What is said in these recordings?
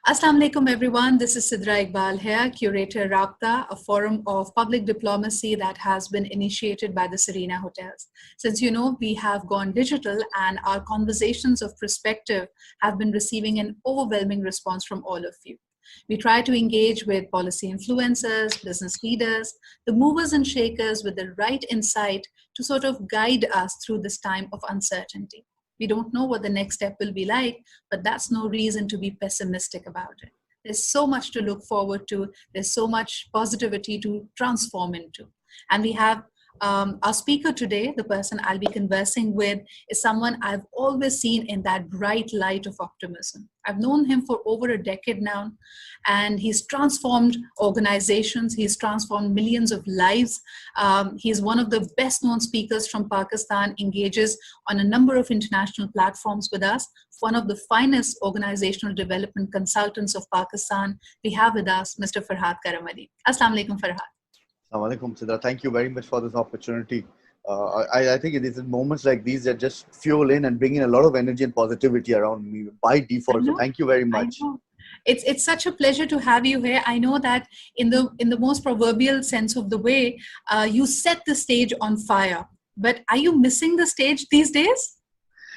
Assalamu alaikum everyone. This is Sidra Iqbal here, Curator Raabta, a forum of public diplomacy that has been initiated by the Serena Hotels. Since you know, we have gone digital and our conversations of perspective have been receiving an overwhelming response from all of you. We try to engage with policy influencers, business leaders, the movers and shakers with the right insight to sort of guide us through this time of uncertainty. We don't know what the next step will be like, but that's no reason to be pessimistic about it. There's so much to look forward to. There's so much positivity to transform into. And we have our speaker today, the person I'll be conversing with, is someone I've always seen in that bright light of optimism. I've known him for over a decade now, and he's transformed organizations. He's transformed millions of lives. He's one of the best known speakers from Pakistan, engages on a number of international platforms with us. One of the finest organizational development consultants of Pakistan. We have with us Mr. Farhad Karamally. Assalamu alaikum, Farhad. Assalamu alaikum, Sidra. Thank you very much for this opportunity. I think it is in moments like these that just fuel in and bring in a lot of energy and positivity around me by default. So thank you very much. It's such a pleasure to have you here. I know that in the most proverbial sense of the way, you set the stage on fire. But are you missing the stage these days?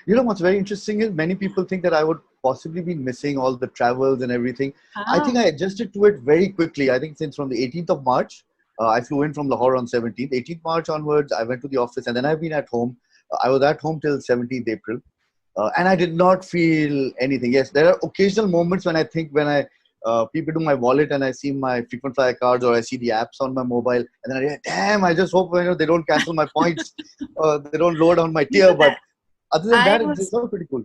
You know, what's very interesting is many people think that I would possibly be missing all the travels and everything. I think I adjusted to it very quickly. I think since from the 18th of March, I flew in from Lahore on 17th. 18th March onwards, I went to the office and then I've been at home. I was at home till 17th April. And I did not feel anything. Yes, there are occasional moments when I think when I peep into my wallet and I see my frequent flyer cards or I see the apps on my mobile and then I realize, damn, I just hope they don't cancel my points or they don't lower down my tier. But other than that, it's all pretty cool.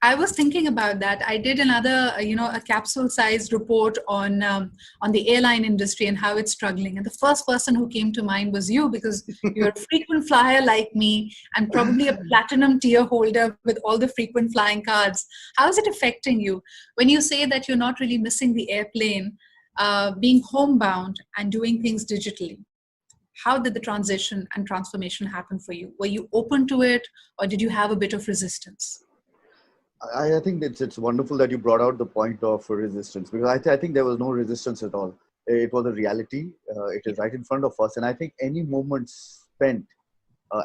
I was thinking about that. I did another, a capsule-sized report on the airline industry and how it's struggling. And the first person who came to mind was you, because you're a frequent flyer like me and probably a platinum tier holder with all the frequent flying cards. How is it affecting you when you say that you're not really missing the airplane, being homebound and doing things digitally? How did the transition and transformation happen for you? Were you open to it, or did you have a bit of resistance? I think it's wonderful that you brought out the point of resistance, because I think there was no resistance at all. It was a reality. It is right in front of us. And I think any moment spent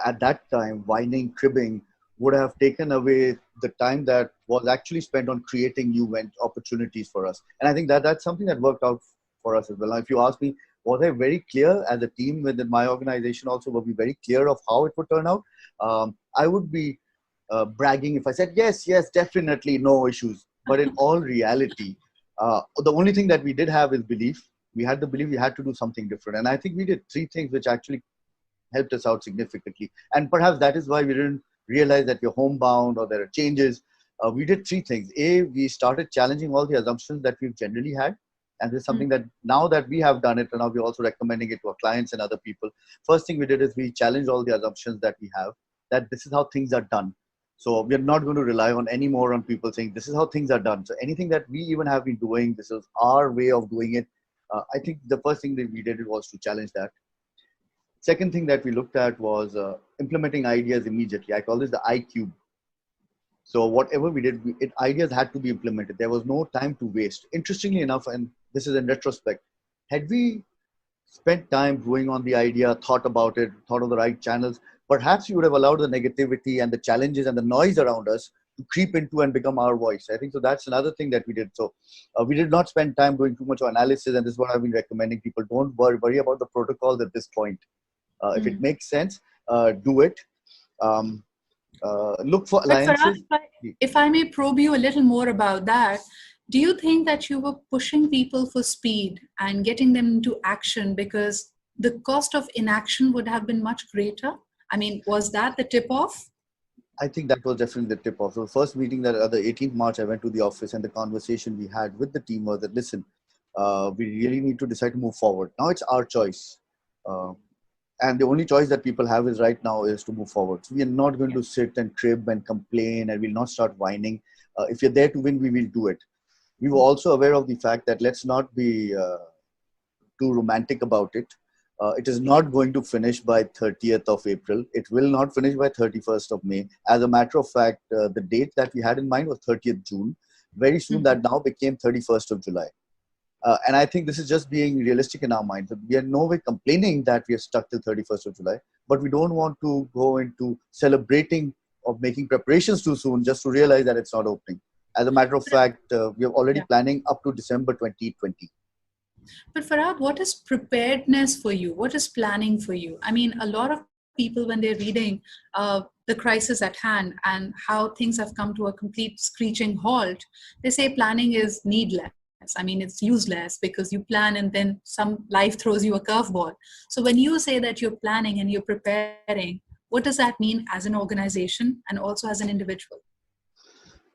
at that time whining, cribbing would have taken away the time that was actually spent on creating new opportunities for us. And I think that's something that worked out for us as well. Now, if you ask me, was I very clear as a team within my organization also, were we very clear of how it would turn out? I would be bragging if I said, yes, definitely, no issues. But in all reality, the only thing that we did have is belief. We had the belief we had to do something different. And I think we did three things which actually helped us out significantly. And perhaps that is why we didn't realize that we're homebound or there are changes. We did three things. A, we started challenging all the assumptions that we've generally had. And this is something that now that we have done it, and now we're also recommending it to our clients and other people. First thing we did is we challenged all the assumptions that we have, that this is how things are done. So we're not going to rely on any more on people saying this is how things are done. So anything that we even have been doing, this is our way of doing it. I think the first thing that we did was to challenge that. Second thing that we looked at was implementing ideas immediately. I call this the I cube. So whatever we did, ideas had to be implemented. There was no time to waste. Interestingly enough, and this is in retrospect, had we spent time brewing on the idea, thought about it, thought of the right channels, perhaps you would have allowed the negativity and the challenges and the noise around us to creep into and become our voice. I think so. That's another thing that we did. So we did not spend time doing too much analysis. And this is what I've been recommending people. Don't worry about the protocols at this point. If it makes sense, do it. Look for alliances. If I may probe you a little more about that, do you think that you were pushing people for speed and getting them into action because the cost of inaction would have been much greater? I mean, was that the tip-off? I think that was definitely the tip-off. So the first meeting that the 18th March, I went to the office and the conversation we had with the team was that, listen, we really need to decide to move forward. Now it's our choice. And the only choice that people have is right now is to move forward. So we are not going to sit and crib and complain and we'll not start whining. If you're there to win, we will do it. We were also aware of the fact that let's not be too romantic about it. It is not going to finish by 30th of April. It will not finish by 31st of May. As a matter of fact, the date that we had in mind was 30th June. Very soon that now became 31st of July. And I think this is just being realistic in our minds. We are no way complaining that we are stuck till 31st of July, but we don't want to go into celebrating or making preparations too soon just to realize that it's not opening. As a matter of fact, we are already planning up to December 2020. But Farhad, what is preparedness for you? What is planning for you? I mean, a lot of people, when they're reading the crisis at hand and how things have come to a complete screeching halt, they say planning is needless. I mean, it's useless because you plan and then some life throws you a curveball. So when you say that you're planning and you're preparing, what does that mean as an organization and also as an individual?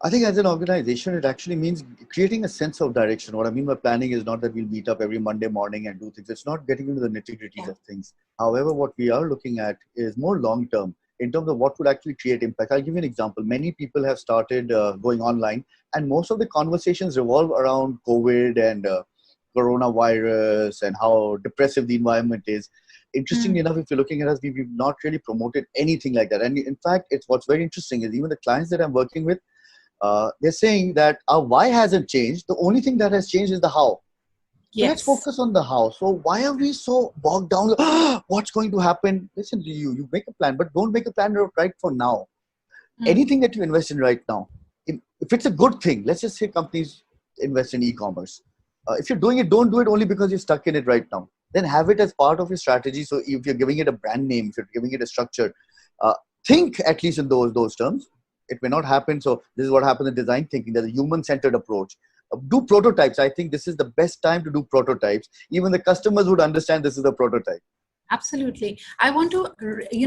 I think as an organization, it actually means creating a sense of direction. What I mean by planning is not that we'll meet up every Monday morning and do things. It's not getting into the nitty-gritties of things. However, what we are looking at is more long-term in terms of what would actually create impact. I'll give you an example. Many people have started going online, and most of the conversations revolve around COVID and coronavirus and how depressive the environment is. Interestingly enough, if you're looking at us, we've not really promoted anything like that. And in fact, it's what's very interesting is even the clients that I'm working with, they're saying that our why hasn't changed. The only thing that has changed is the how. So let's focus on the how. So why are we so bogged down? What's going to happen? Listen to you. You make a plan, but don't make a plan right for now. Anything that you invest in right now, if it's a good thing, let's just say companies invest in e-commerce. If you're doing it, don't do it only because you're stuck in it right now. Then have it as part of your strategy. So if you're giving it a brand name, if you're giving it a structure, think at least in those terms. It may not happen. So this is what happens in design thinking. There's a human-centered approach. Do prototypes. I think this is the best time to do prototypes. Even the customers would understand this is a prototype. Absolutely. I want to,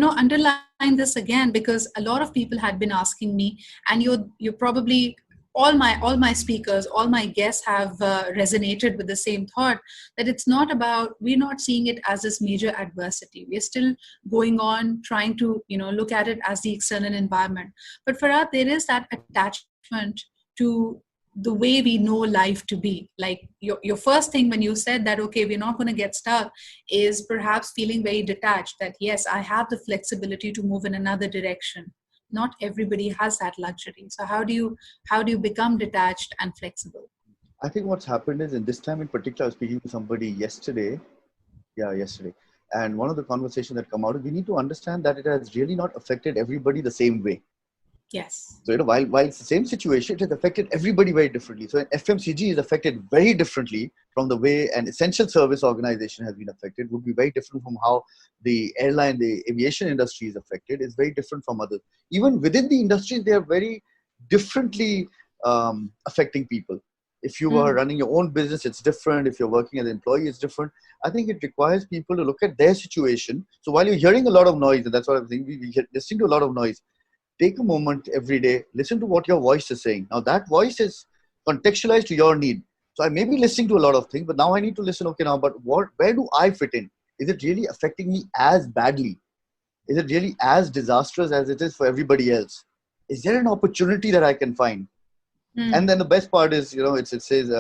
underline this again because a lot of people had been asking me, and you're probably all my speakers, all my guests have resonated with the same thought that it's not about, we're not seeing it as this major adversity. We're still going on trying to, look at it as the external environment. But for us, there is that attachment to the way we know life to be. Like your first thing when you said that, okay, we're not going to get stuck, is perhaps feeling very detached that, yes, I have the flexibility to move in another direction. Not everybody has that luxury. So how do you become detached and flexible? I think what's happened is in this time in particular, I was speaking to somebody yesterday. And one of the conversations that come out is we need to understand that it has really not affected everybody the same way. Yes. So, while it's the same situation, it has affected everybody very differently. So, an FMCG is affected very differently from the way an essential service organization has been affected, would be very different from how the airline, the aviation industry is affected. It's very different from others. Even within the industry, they are very differently affecting people. If you are running your own business, it's different. If you're working as an employee, it's different. I think it requires people to look at their situation. So, while you're hearing a lot of noise, and that's what I'm saying, we listening to a lot of noise. Take a moment every day, listen to what your voice is saying. Now that voice is contextualized to your need. So I may be listening to a lot of things, but now I need to listen, okay, now, but where do I fit in? Is it really affecting me as badly? Is it really as disastrous as it is for everybody else? Is there an opportunity that I can find? And then the best part is, it says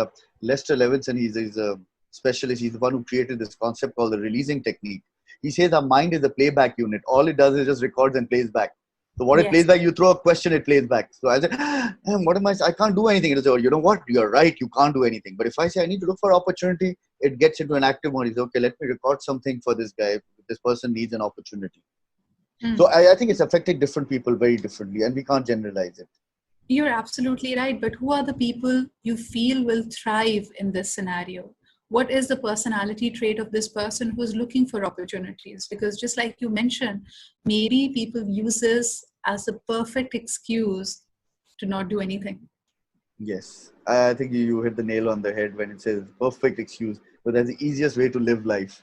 Lester Levinson, he's a specialist. He's the one who created this concept called the releasing technique. He says our mind is a playback unit. All it does is just records and plays back. So what it plays back, you throw a question, it plays back. So I said, what am I can't do anything. It says, you know what? You're right. You can't do anything. But if I say I need to look for opportunity, it gets into an active mode. It's okay. Let me record something for this guy. This person needs an opportunity. So I think it's affecting different people very differently, and we can't generalize it. You're absolutely right. But who are the people you feel will thrive in this scenario? What is the personality trait of this person who's looking for opportunities? Because just like you mentioned, maybe people use this as the perfect excuse to not do anything. Yes, I think you hit the nail on the head when it says perfect excuse, but that's the easiest way to live life.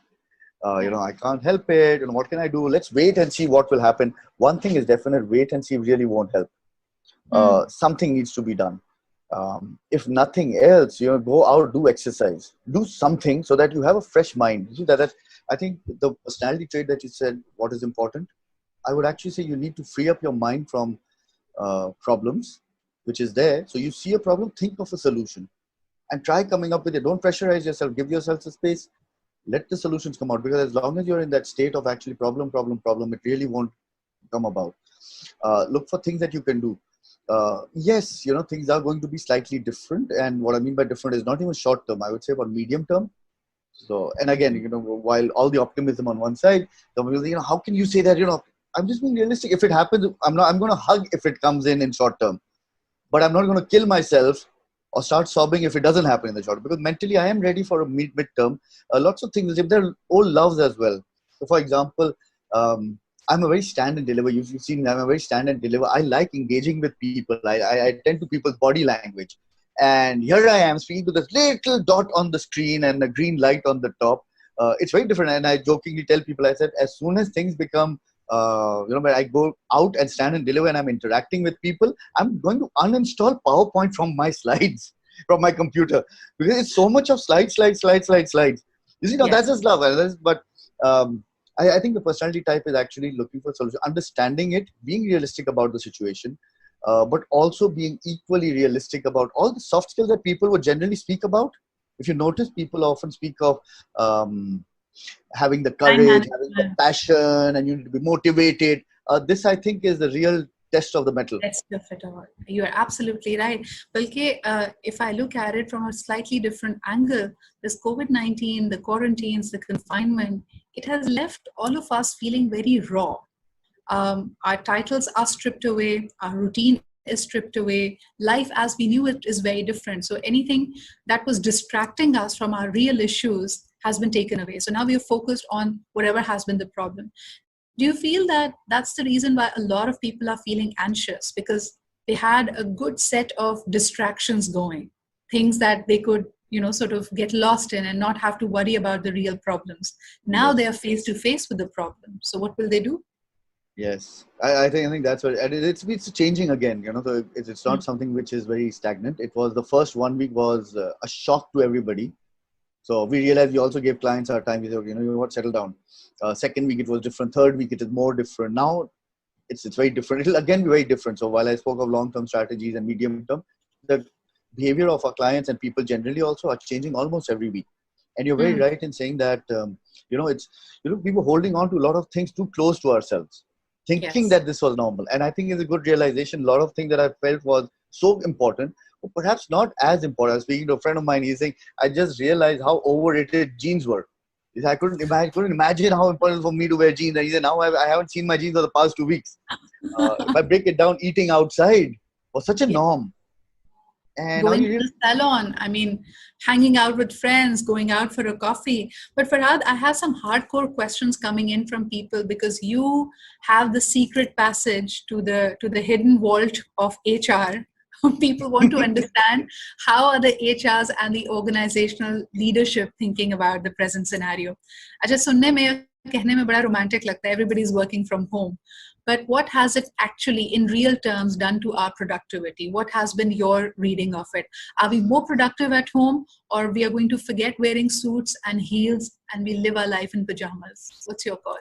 I can't help it. What can I do? Let's wait and see what will happen. One thing is definite, wait and see really won't help. Something needs to be done. If nothing else, go out, do exercise, do something so that you have a fresh mind. You see that I think the personality trait that you said, what is important? I would actually say you need to free up your mind from problems, which is there. So you see a problem, think of a solution and try coming up with it. Don't pressurize yourself. Give yourself a space. Let the solutions come out, because as long as you're in that state of actually problem, it really won't come about. Look for things that you can do. Yes, things are going to be slightly different. And what I mean by different is not even short term, I would say about medium term. So, and again, while all the optimism on one side, how can you say that, I'm just being realistic. If it happens, I'm going to hug if it comes in short term, but I'm not going to kill myself or start sobbing if it doesn't happen in the short term, because mentally I am ready for a mid-term. Lots of things, if there are old loves as well. So for example, I'm a very stand and deliver. You've seen me, I'm a very stand and deliver. I like engaging with people. I attend to people's body language. And here I am speaking to this little dot on the screen and a green light on the top. It's very different. And I jokingly tell people, I said, as soon as things become, when I go out and stand and deliver and I'm interacting with people, I'm going to uninstall PowerPoint from my slides, from my computer, because it's so much of slides. You see, now Yes. that's just love. But I think the personality type is actually looking for solution, understanding it, being realistic about the situation, but also being equally realistic about all the soft skills that people would generally speak about. If you notice, people often speak of having the Time courage, having the management. passion, and you need to be motivated. This, I think, is the real test of the metal. Let's stuff it all. You are absolutely right. Balki, if I look at it from a slightly different angle, this COVID-19, the quarantines, the confinement, it has left all of us feeling very raw. Our titles are stripped away, our routine is stripped away, life as we knew it is very different. So anything that was distracting us from our real issues has been taken away. So now we are focused on whatever has been the problem. Do you feel that that's the reason why a lot of people are feeling anxious, because they had a good set of distractions going, things that they could sort of get lost in and not have to worry about the real problems? Now they are Yes. face to face with the problem, so what will they do? Yes, I think that's what, and it's changing again. So it's not something which is very stagnant. It was the first 1 week was a shock to everybody. So we realized, we also gave clients our time. We said, you know what, settle down. Second week it was different. Third week it is more different. Now it's very different. It'll again be very different. So while I spoke of long-term strategies and medium-term, the behavior of our clients and people generally also are changing almost every week. And you're very Mm, right in saying that it's people holding on to a lot of things too close to ourselves, thinking yes. that this was normal. And I think it's a good realization. A lot of things that I felt was so important, but perhaps not as important. I was speaking to a friend of mine. He's saying, I just realized how overrated jeans were. He said, couldn't imagine how important for me to wear jeans. And he said, now I haven't seen my jeans for the past 2 weeks. If I break it down, eating outside was such a Yeah. norm. And now Going you to realize, the salon, I mean, hanging out with friends, going out for a coffee. But Farhad, I have some hardcore questions coming in from people, because you have the secret passage to the hidden vault of HR. People want to understand, how are the HRs and the organizational leadership thinking about the present scenario. अच्छा, सुनने में कहने में बड़ा romantic लगता है, everybody's working from home. But what has it actually in real terms done to our productivity? What has been your reading of it? Are we more productive at home, or we are going to forget wearing suits and heels and we live our life in pajamas? What's your call?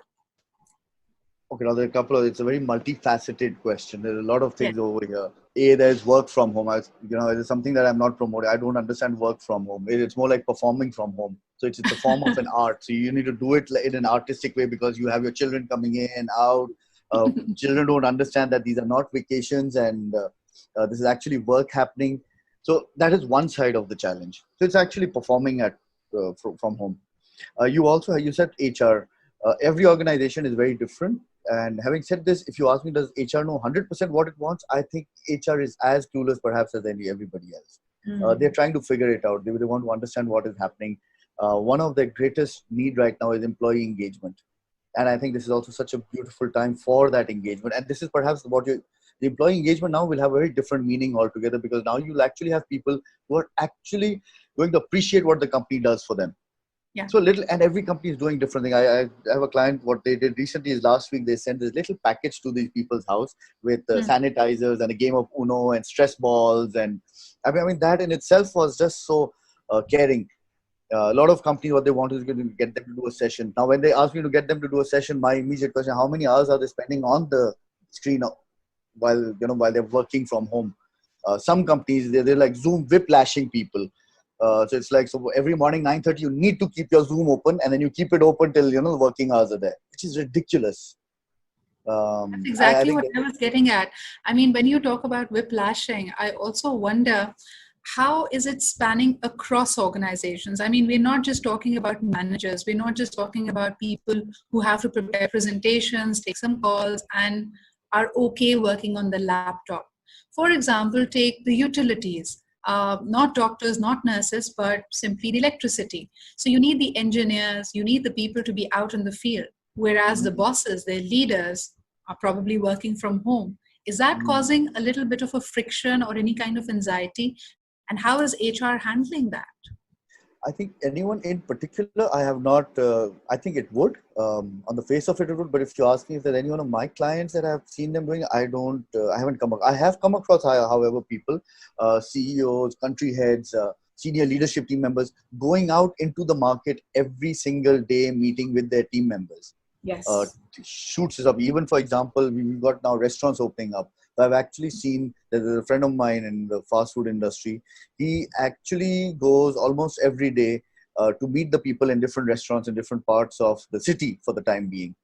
okay, now there are a couple of, it's a very multifaceted question. There are a lot of Yeah. things over here. There's work from home. It is something that I'm not promoting. I don't understand work from home. It's more like performing from home. So it's a form of an art. So you need to do it in an artistic way, because you have your children coming in, out. Children don't understand that these are not vacations, and this is actually work happening. So that is one side of the challenge. So it's actually performing from home. You said HR. Every organization is very different. And having said this, if you ask me, does HR know 100% what it wants? I think HR is as clueless perhaps as everybody else. They're trying to figure it out. They want to understand what is happening. One of the greatest need right now is employee engagement. And I think this is also such a beautiful time for that engagement. And this is perhaps the employee engagement now will have a very different meaning altogether, because now you'll actually have people who are actually going to appreciate what the company does for them. Yeah. So little, and every company is doing different thing. I have a client. What they did recently is last week they sent this little package to these people's house with sanitizers and a game of Uno and stress balls, and I mean that in itself was just so caring. A lot of companies, what they want is to get them to do a session. Now, when they ask me to get them to do a session, my immediate question: how many hours are they spending on the screen while they're working from home? Some companies they're like Zoom whiplashing people. So it's like, so every morning 9:30 you need to keep your Zoom open, and then you keep it open till the working hours are there, which is ridiculous. That's I exactly think what that, I was getting at. I mean, when you talk about whiplashing, I also wonder how is it spanning across organizations? I mean, we're not just talking about managers, we're not just talking about people who have to prepare presentations, take some calls, and are okay working on the laptop. For example, take the utilities. Not doctors, not nurses, but simply the electricity. So you need the engineers, you need the people to be out in the field, whereas the mm, bosses, their leaders, are probably working from home. Is that mm. causing a little bit of a friction or any kind of anxiety? And how is HR handling that? I think anyone in particular, I have not. I think it would. On the face of it, it would. But if you ask me if there's any one of my clients that I've seen them doing, I don't. I haven't come. I have come across, however, people, CEOs, country heads, senior leadership team members, going out into the market every single day, meeting with their team members. uh, Yes. shoots this up. Even for example, we've got now restaurants opening up. So I've actually seen there's a friend of mine in the fast food industry. He actually goes almost every day to meet the people in different restaurants in different parts of the city for the time being,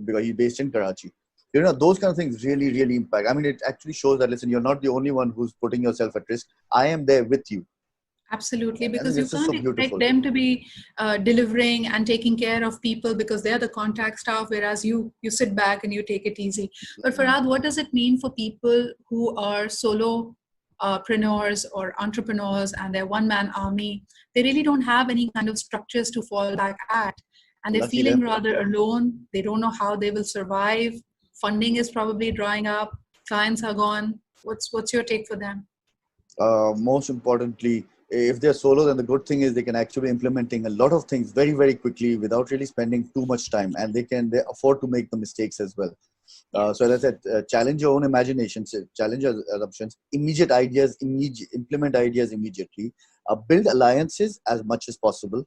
because he's based in Karachi. You know, those kind of things really, really impact. I mean, it actually shows that, listen, you're not the only one who's putting yourself at risk. I am there with you. Absolutely, And I think because you this is can't so expect beautiful. them to be delivering and taking care of people because they're the contact staff, whereas you sit back and you take it easy. But Farhad, what does it mean for people who are solo preneurs or entrepreneurs and they're one-man army? They really don't have any kind of structures to fall back at, and they're Lucky feeling them. rather alone. They don't know how they will survive. Funding is probably drying up. Clients are gone. What's your take for them? Most importantly, if they're solo, then the good thing is they can actually implementing a lot of things very, very quickly without really spending too much time, and they afford to make the mistakes as well. So as I said, challenge your own imaginations, challenge your assumptions, immediate ideas, implement ideas immediately, build alliances as much as possible,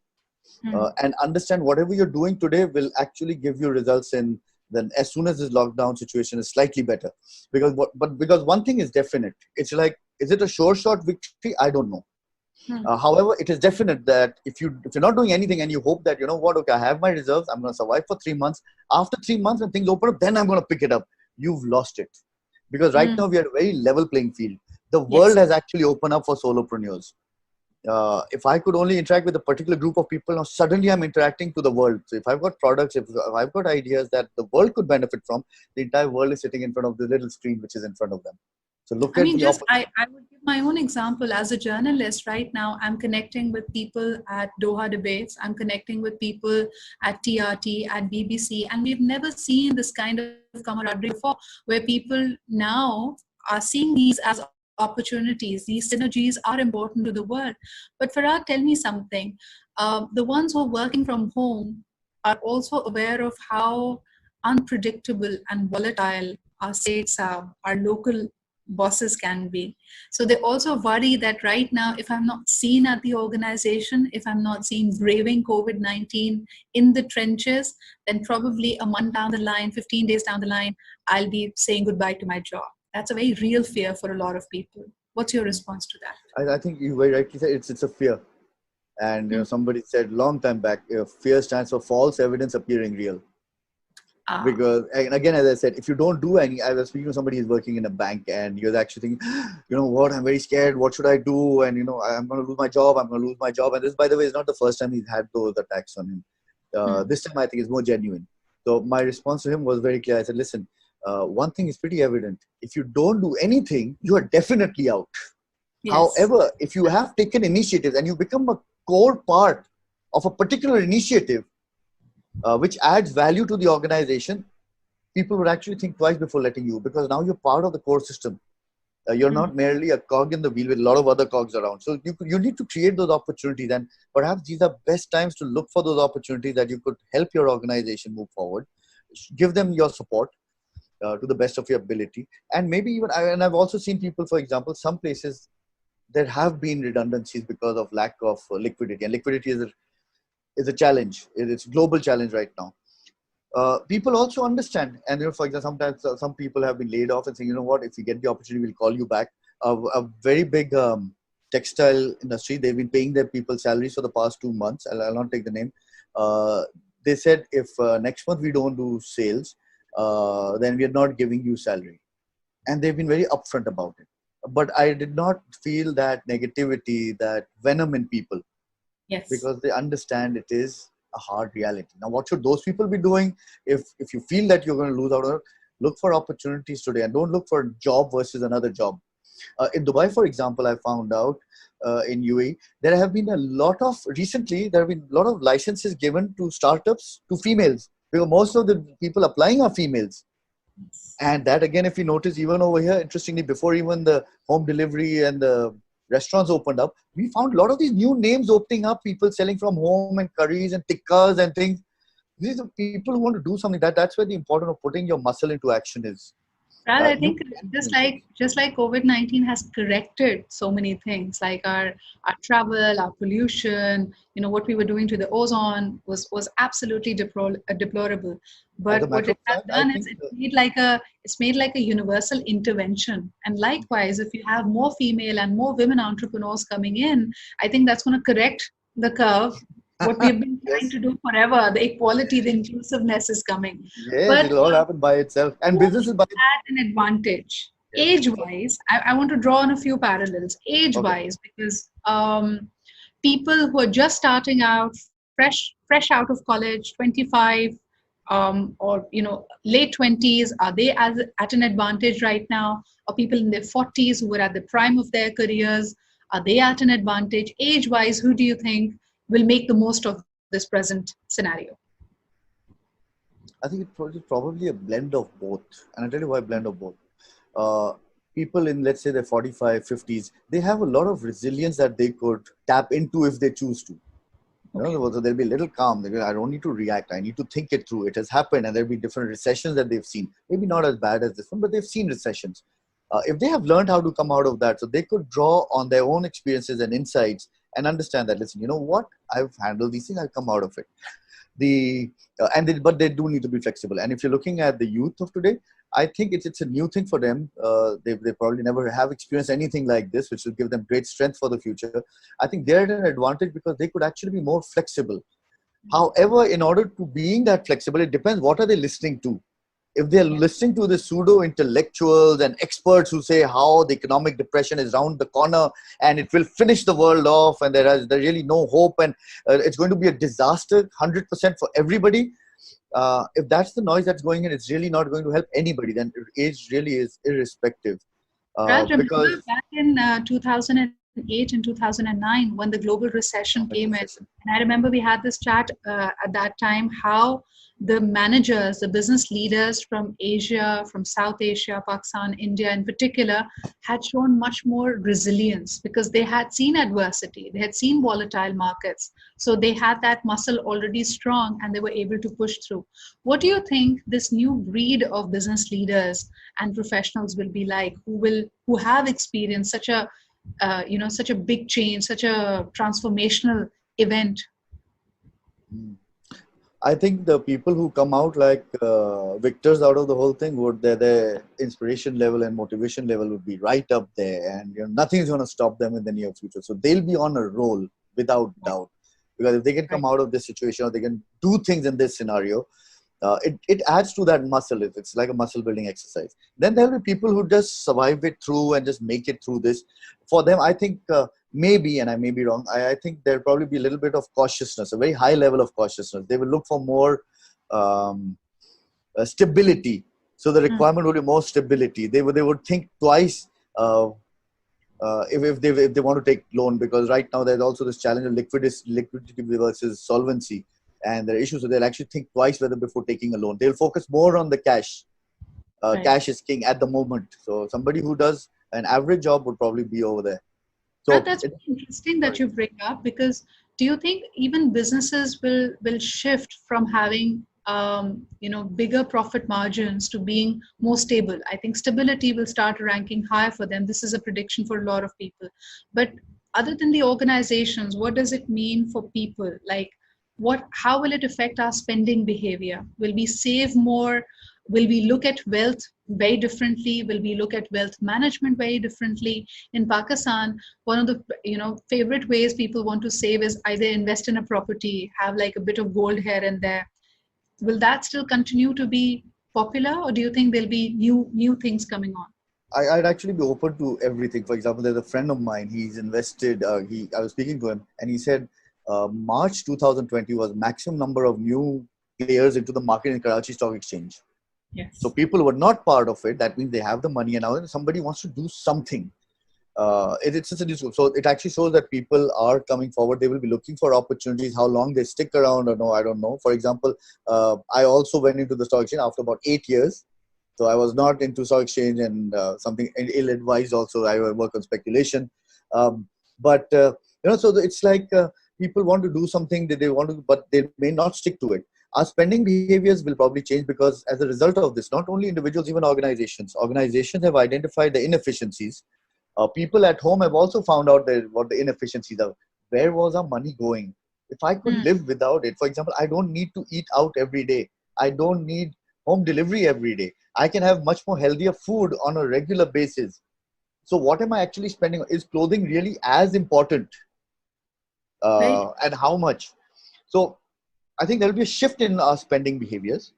Hmm. and understand whatever you're doing today will actually give you results in then as soon as this lockdown situation is slightly better. Because one thing is definite, it's like, is it a sure shot victory? I don't know. Hmm. However, it is definite that if you're not doing anything and you hope that, you know what, okay, I have my reserves, I'm going to survive for 3 months. After 3 months, when things open up, then I'm going to pick it up. You've lost it, because right Hmm. now we are a very level playing field. The Yes. world has actually opened up for solopreneurs. If I could only interact with a particular group of people, now suddenly I'm interacting to the world. So if I've got products, if I've got ideas that the world could benefit from, the entire world is sitting in front of the little screen which is in front of them. So look I at mean, the just opportunity. I would give my own example. As a journalist right now, I'm connecting with people at Doha debates. I'm connecting with people at TRT, at BBC, and we've never seen this kind of camaraderie before, where people now are seeing these as opportunities. These synergies are important to the world. But Farah, tell me something. The ones who are working from home are also aware of how unpredictable and volatile our states are, our local bosses can be. So they also worry that right now, if I'm not seen at the organization, if I'm not seen braving COVID 19 in the trenches, then probably a month down the line, 15 days down the line, I'll be saying goodbye to my job. That's a very real fear for a lot of people. What's your response to that? I think you very rightly said it's a fear. And Hmm. somebody said long time back, fear stands for false evidence appearing real. Ah, Because, and again, as I said, if you don't do any, I was speaking to somebody who's working in a bank, and you're actually thinking, you know what, I'm very scared. What should I do? And I'm going to lose my job. I'm going to lose my job. And this, by the way, is not the first time he's had those attacks on him. hmm. This time, I think, is more genuine. So my response to him was very clear. I said, listen, one thing is pretty evident. If you don't do anything, you are definitely out. Yes. However, if you have taken initiatives and you become a core part of a particular initiative, which adds value to the organization, people would actually think twice before letting you, because now you're part of the core system. You're Hmm. not merely a cog in the wheel with a lot of other cogs around. So you need to create those opportunities, and perhaps these are best times to look for those opportunities that you could help your organization move forward. Give them your support to the best of your ability, and maybe even. And I've also seen people, for example, some places there have been redundancies because of lack of liquidity, and liquidity is a challenge. It's a global challenge right now. People also understand, and for example, sometimes some people have been laid off and saying, you know what, if you get the opportunity, we'll call you back. A very big textile industry, they've been paying their people salaries for the past 2 months. I'll not take the name. uh, they said, if next month we don't do sales, then we are not giving you salary. And they've been very upfront about it. But I did not feel that negativity, that venom in people, Yes. because they understand it is a hard reality. Now, what should those people be doing? If you feel that you're going to lose out on it, look for opportunities today and don't look for a job versus another job. In Dubai, for example, I found out in UAE, there have been a lot of, recently, there have been a lot of licenses given to startups to females, because most of the people applying are females. And that again, if you notice, even over here, interestingly, before even the home delivery and the restaurants opened up, we found a lot of these new names opening up, people selling from home and curries and tikkas and things. These are people who want to do something. That's where the importance of putting your muscle into action is. Well, I You think can just change things. like COVID-19 has corrected so many things, like our travel, our pollution. You know what we were doing to the ozone was absolutely deplorable. As a But what matter it of has fact, I done is think it's made like a universal intervention. And likewise, if you have more female and more women entrepreneurs coming in, I think that's going to correct the curve. What we've been trying yes, to do forever, the equality, the inclusiveness is coming. yes, But it'll all happen by itself. And who businesses by had an advantage yes. age wise? I want to draw on a few parallels age Okay. wise, because people who are just starting out, fresh out of college, 25, or late 20s, are they at an advantage right now? Or people in their 40s who are at the prime of their careers, are they at an advantage age wise? Who do you think will make the most of this present scenario? I think it's probably a blend of both. And I'll tell you why blend of both. Uh, People in, let's say, their 45, 50s, they have a lot of resilience that they could tap into if they choose to. Okay. So they'll be a little calm. They'll be, I don't need to react. I need to think it through. It has happened, and there'll be different recessions that they've seen. Maybe not as bad as this one, but they've seen recessions. If they have learned how to come out of that, so they could draw on their own experiences and insights and understand that, listen, you know what? I've handled these things. I've come out of it. But they do need to be flexible. And if you're looking at the youth of today, I think it's a new thing for them. They probably never have experienced anything like this, which will give them great strength for the future. I think they're at an advantage because they could actually be more flexible. However, in order to being that flexible, it depends what are they listening to. If they're Yeah. listening to the pseudo intellectuals and experts who say how the economic depression is round the corner and it will finish the world off and there's really no hope and it's going to be a disaster 100% for everybody, if that's the noise that's going in, it's really not going to help anybody. Then age really is irrespective, Raj, remember because back in 2008 and 2009 when the global recession came in, recession. and I remember we had this chat at that time how the managers, the business leaders from Asia, from South Asia, Pakistan, India in particular, had shown much more resilience because they had seen adversity, they had seen volatile markets. So they had that muscle already strong and they were able to push through. What do you think this new breed of business leaders and professionals will be like, who have experienced such a big change, such a transformational event? Mm. I think the people who come out like victors out of the whole thing would their inspiration level and motivation level would be right up there, and nothing is going to stop them in the near future. So they'll be on a roll without doubt, because if they can come Right. out of this situation or they can do things in this scenario, it adds to that muscle. It's like a muscle building exercise. Then there'll be people who just survive it through and just make it through this. For them, I think maybe, and I may be wrong, I think there'll probably be a little bit of cautiousness, a very high level of cautiousness. They will look for more um, stability. So the Mm. requirement would be more stability. They would think twice if they want to take loan, because right now there's also this challenge of liquidity versus solvency, and there are issues. So they'll actually think twice whether before taking a loan. They'll focus more on the cash. Right. Cash is king at the moment. So somebody who does an average job would probably be over there. That, So that's very interesting that sorry. you bring up, because do you think even businesses will shift from having bigger profit margins to being more stable? I think stability will start ranking higher for them. This is a prediction for a lot of people. But other than the organizations, what does it mean for people? Like, how will it affect our spending behavior? Will we save more? Will we look at wealth very differently? Will we look at wealth management very differently? In Pakistan, one of the favorite ways people want to save is either invest in a property, have like a bit of gold here and there. Will that still continue to be popular, or do you think there'll be new things coming on? I'd actually be open to everything. For example, there's a friend of mine. He's invested. I was speaking to him, and he said March 2020 was maximum number of new players into the market in Karachi Stock Exchange. So Yes. people were not part of it. That means they have the money, and now somebody wants to do something. It's such a useful. So it actually shows that people are coming forward. They will be looking for opportunities. How long they stick around or no, I don't know. For example, I also went into the stock exchange after about 8 years. So I was not into stock exchange and something ill-advised. Also, I work on speculation. But so it's like people want to do something that they want to, but they may not stick to it. Our spending behaviors will probably change because as a result of this, not only individuals, even organizations. Organizations have identified the inefficiencies. People at home have also found out what the inefficiencies are. Where was our money going? If I could Hmm. live without it, for example, I don't need to eat out every day. I don't need home delivery every day. I can have much more healthier food on a regular basis. So what am I actually spending on? Is clothing really as important? Right. And how much? So I think there will be a shift in our spending behaviors.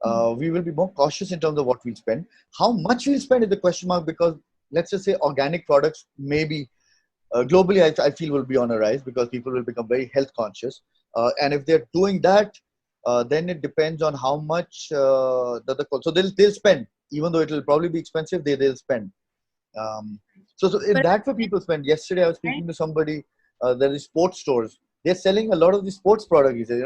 Hmm. We will be more cautious in terms of what we spend. How much we'll spend is the question mark, because let's just say organic products maybe globally I feel will be on a rise because people will become very health conscious. And if they're doing that, then it depends on how much so they'll spend, even though it will probably be expensive, they'll spend. So in But that way people spend. Yesterday I was right. speaking to somebody, there is sports stores. They're selling a lot of the sports products. He said,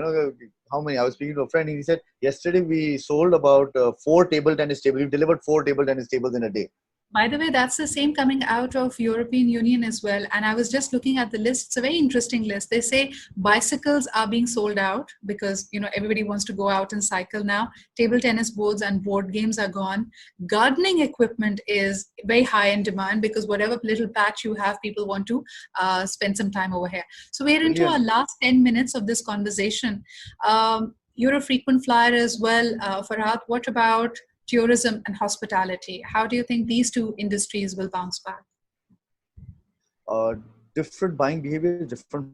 how many? I was speaking to a friend and he said, yesterday we sold about 4 table tennis tables. We've delivered 4 table tennis tables in a day. By the way, that's the same coming out of European Union as well. And I was just looking at the list. It's a very interesting list. They say bicycles are being sold out because everybody wants to go out and cycle now. Table tennis boards and board games are gone. Gardening equipment is very high in demand because whatever little patch you have, people want to spend some time over here. So we're into our Brilliant. last 10 minutes of this conversation. You're a frequent flyer as well, Farhad. What about tourism and hospitality? How do you think these two industries will bounce back? uh, Different buying behaviors, different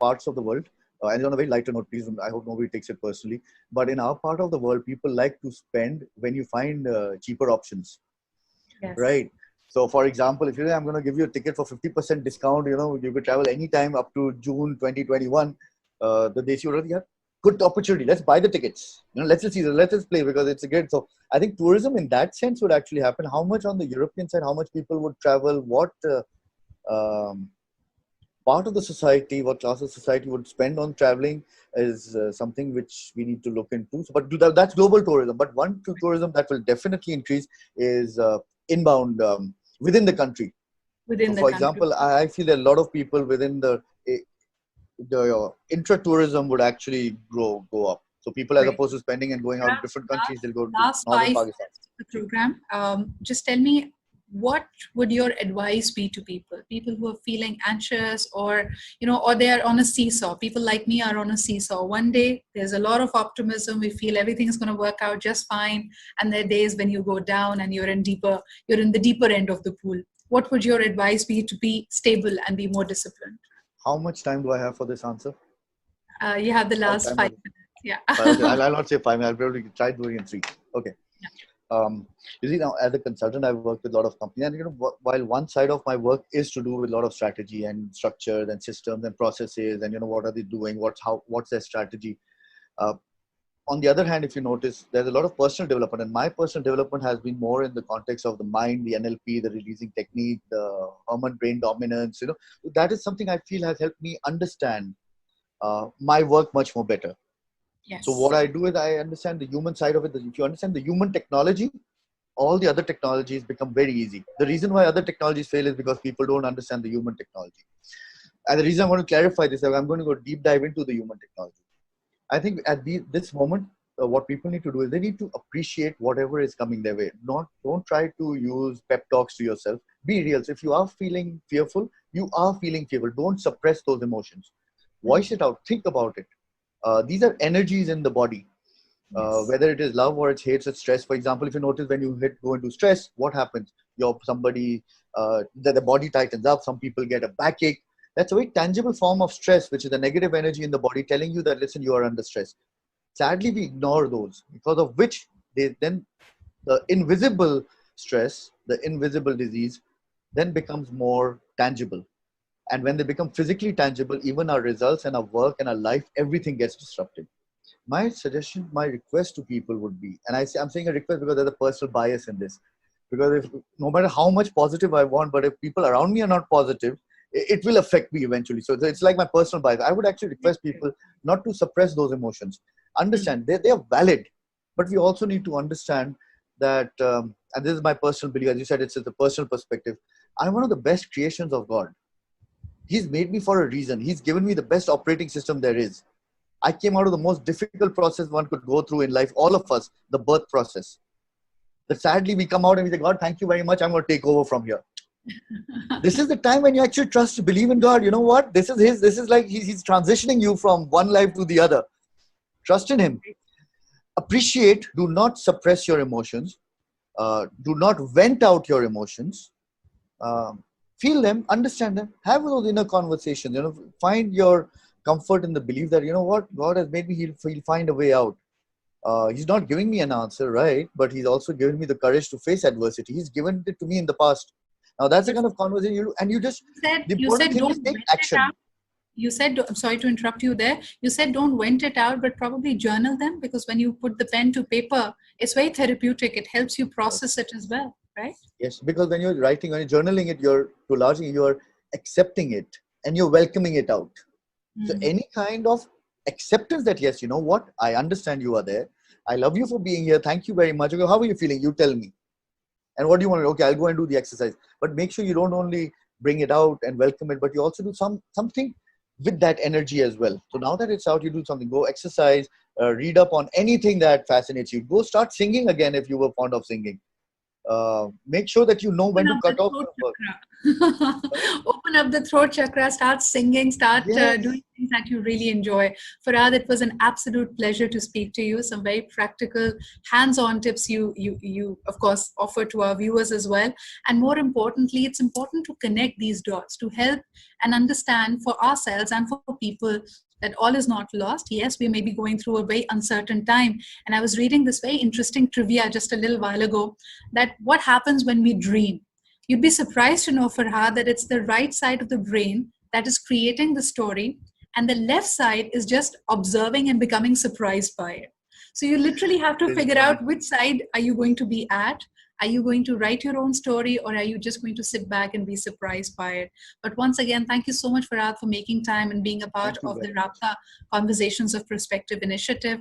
parts of the world. And on a very lighter note, please, I hope nobody takes it personally. But in our part of the world, people like to spend when you find cheaper options, Yes. right? So, for example, if you say, I'm going to give you a ticket for 50% discount, you could travel anytime up to June 2021. The Desi would have good opportunity. Let's buy the tickets. Let's just see, let's just play because it's a good. So, I think tourism in that sense would actually happen. How much on the European side, how much people would travel, what um, part of the society, what class of society would spend on traveling is something which we need to look into. So, but that's global tourism. But one tourism that will definitely increase is inbound within the country. Within So, the for country. example, I feel that a lot of people within the intra-tourism would actually go up. So, people as Great. opposed to spending and going out to different countries, they'll go to Last northern 5 minutes Pakistan. of the program. Just tell me, what would your advice be to people who are feeling anxious, or they are on a seesaw? People like me are on a seesaw. One day there's a lot of optimism, we feel everything is going to work out just fine, and there are days when you go down and you're in the deeper end of the pool. What would your advice be to be stable and be more disciplined? How much time do I have for this answer? You have the I'll last time it. 5 minutes. Yeah. Okay, I'll not say 5 minutes. I'll probably try doing it in 3. Okay. You see, now as a consultant, I've worked with a lot of companies, and while one side of my work is to do with a lot of strategy and structures and systems and processes, and what are they doing, what's their strategy. Uh, on the other hand, if you notice, there's a lot of personal development, and my personal development has been more in the context of the mind, the NLP, the releasing technique, the Herman brain dominance. That is something I feel has helped me understand my work much more better. So Yes. what I do is I understand the human side of it. If you understand the human technology, all the other technologies become very easy. The reason why other technologies fail is because people don't understand the human technology. And the reason I want to clarify this is I'm going to go deep dive into the human technology. I think at this moment, what people need to do is they need to appreciate whatever is coming their way. Don't try to use pep talks to yourself. Be real. So if you are feeling fearful, you are feeling fearful. Don't suppress those emotions. Voice it out. Think about it. These are energies in the body. Yes. Whether it is love or it's hate, it's stress. For example, if you notice when you go into stress, what happens? The body tightens up. Some people get a backache. That's a very tangible form of stress, which is a negative energy in the body telling you that, listen, you are under stress. Sadly, we ignore those, because of which then the invisible stress, the invisible disease, then becomes more tangible. And when they become physically tangible, even our results and our work and our life, everything gets disrupted. My suggestion, my request to people would be, and I'm saying a request because there's a personal bias in this. Because if no matter how much positive I want, but if people around me are not positive, it will affect me eventually. So it's like my personal bias. I would actually request people not to suppress those emotions. Understand they are valid, but we also need to understand that, and this is my personal belief, as you said, it's a personal perspective. I'm one of the best creations of God. He's made me for a reason. He's given me the best operating system there is. I came out of the most difficult process one could go through in life, all of us, the birth process. That sadly we come out and we say, God, thank you very much. I'm going to take over from here. This is the time when you actually trust to believe in God. You know what? This is like he's transitioning you from one life to the other. Trust in him. Appreciate, do not suppress your emotions. Do not vent out your emotions. Feel them, understand them, have those inner conversations, find your comfort in the belief that, you know what, God has made me, he'll find a way out. He's not giving me an answer, right? But he's also given me the courage to face adversity. He's given it to me in the past. Now that's the kind of conversation the important thing is take action. You said, I'm sorry to interrupt you there. You said don't vent it out, but probably journal them, because when you put the pen to paper, it's very therapeutic. It helps you process it as well, right? Yes, because when you're writing, when you're journaling it, you're accepting it and you're welcoming it out. So any kind of acceptance that, yes, you know what, I understand you are there. I love you for being here. Thank you very much. Okay, how are you feeling? You tell me. And what do you want? Okay, I'll go and do the exercise. But make sure you don't only bring it out and welcome it, but you also do something with that energy as well. So now that it's out, you do something. Go exercise, read up on anything that fascinates you. Go start singing again if you were fond of singing. Make sure that you know when to cut off your work. Open up the throat chakra, start singing, start doing things that you really enjoy. Farhad, it was an absolute pleasure to speak to you. Some very practical, hands-on tips you of course offer to our viewers as well. And more importantly, it's important to connect these dots to help and understand for ourselves and for people that all is not lost. Yes, we may be going through a very uncertain time. And I was reading this very interesting trivia just a little while ago, that what happens when we dream. You'd be surprised to know, Farhad, that it's the right side of the brain that is creating the story, and the left side is just observing and becoming surprised by it. So you literally have to figure out which side are you going to be at. Are you going to write your own story, or are you just going to sit back and be surprised by it? But once again, thank you so much, Farhad, for making time and being a part of the Raabta Conversations of Perspective initiative.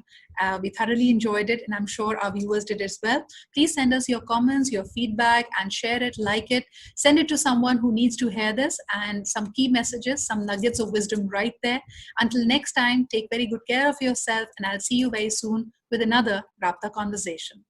We thoroughly enjoyed it, and I'm sure our viewers did as well. Please send us your comments, your feedback, and share it, like it. Send it to someone who needs to hear this, and some key messages, some nuggets of wisdom right there. Until next time, take very good care of yourself, and I'll see you very soon with another Raabta Conversation.